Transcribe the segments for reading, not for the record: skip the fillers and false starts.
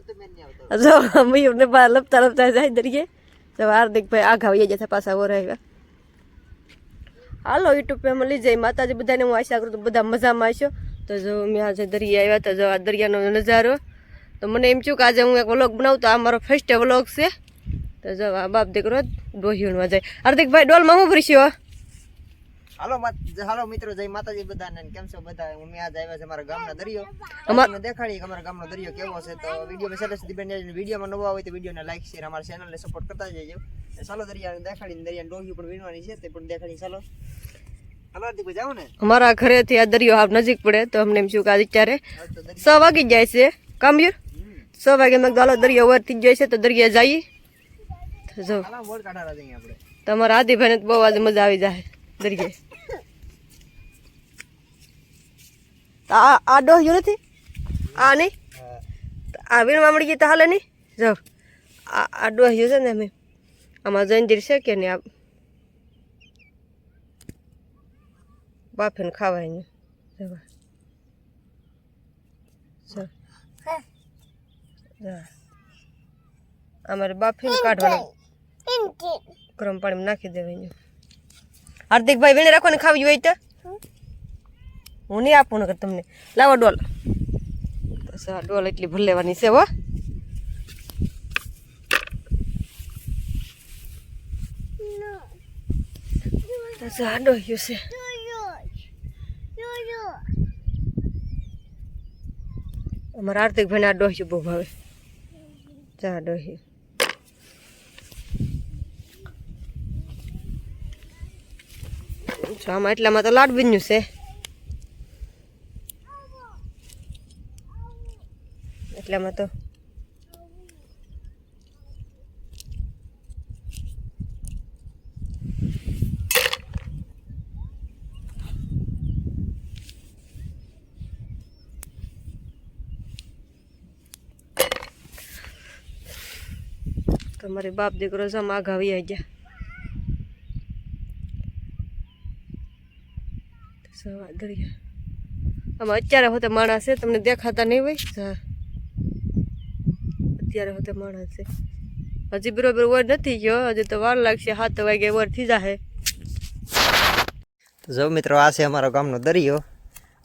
જો મયુરને બહાર લપતા લપતા જાય દરિયે. જો હાર્દિકભાઈ આઘા વહી જતા પાછા ઓર આવ્યા. હાલો યુટ્યુબ ફેમિલી જય માતાજી બધાને હું આશા કરું તો બધા મજામાં આવશો. તો જો મેં આજે દરિયા આવ્યા તો જો આ દરિયાનો નજારો તો મને એમ થયું કે આજે હું એક વ્લોગ બનાવું તો આ મારો ફર્સ્ટ વ્લોગ છે. તો જો આ બાપ દીકરો ડોહીણમાં જાય. હાર્દિકભાઈ ડોલમાં હું ભરીશું? હાલો મિત્રો જય માતાજી બધાને કેમ છો બધા? હું આજ આવ્યા છે અમારા ગામના દરિયો. અમારે દેખાડી અમારા ગામનો દરિયો કેવો છે તો વિડીયોમાં છેલ્લે સુધી બન્યા રહેજો. વિડીયોમાં નવા હોય તો વિડીયોને લાઈક શેર અમારા ચેનલને સપોર્ટ કરતા જજો. ચાલો દરિયાને દેખાડીને દરિયાની ડોહી પણ વીણવાની છે તે પણ દેખાડી. ચાલો હાલો હાર્દિકભાઈ જાવ ને. અમારા ઘરેથી આ દરિયો આપ નજીક પડે તો અમને એમ શું કે અત્યારે 6 વાગી જાય છે. કામ્યુર 6 વાગે મેં ગાલો દરિયો વર થઈ જાય છે તો દરિયા જઈએ. જો તમારા આદિભાઈને બહુ આજે મજા આવી જાય દરિયે. આ ડોહ્યું નથી આ નહીં આ વીણવા મળી ગઈ તો હાલે નહીં. જો આ ડોહ્યું છે ને અમે આમાં જંજીર છે કે નહીં આ બાફીને ખાવાય ને અમારે બાફીને કાઢવાનું ગરમ પાણીમાં નાખી દેવાય. હાર્દિકભાઈ વીણે રાખો ને ખાવી હોય તો હું નહીં આપું ને તમને. લાવો ડોલ. બસ આ ડોલ એટલી ભર લેવાની છે હો. આ ડોહ્યું છે અમારા હાર્દિકભાઈને આ ડોહ્યું બહુ ભાવે. ચા ડોહ્યું આમાં એટલામાં તો લાડ બન્યું છે. એટલામાં તો તમારી બાપ દીકરો જમ આઘા વી ગયા. દરિયા આમાં અત્યારે હોતે માણસ છે તમને દેખાતા નહીં હોય. અત્યારે હોતે માણસ છે હજી બરોબર વર નથી ગયો. હજી તો વાર લાગશે 7 વાગે વર થઈ જાય. જો મિત્રો આ છે અમારા ગામનો દરિયો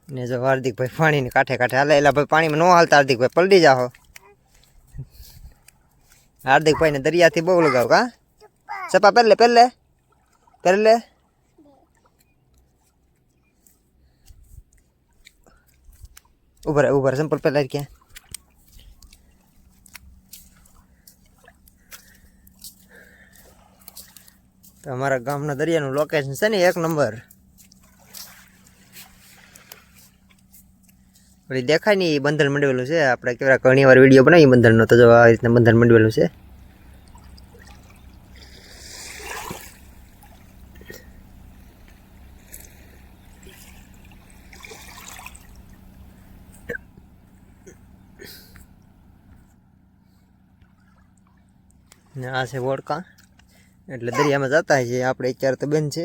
ને જો હાર્દિકભાઈ પાણીને કાંઠે કાંઠે હાલે. એલા ભાઈ પાણીમાં ન હાલતા હાર્દિકભાઈ પલટી જાઓ. હાર્દિકભાઈને દરિયાથી બહુ લગાવ કા સપા પહેલે ઉભર સિમ્પલ પહેલા ક્યાં તો અમારા ગામના દરિયાનું લોકેશન છે ને 1 નંબર. વળી દેખાય ને એ બંધન મંડવેલું છે. આપણે કેવા ઘણી વાર વિડીયો બનાવી બંધનનો તો જો આ રીતના બંધન મંડવેલું છે. ને આ છે વોડકા એટલે દરિયામાં જતા છે આપણે અત્યારે તો બેન છે.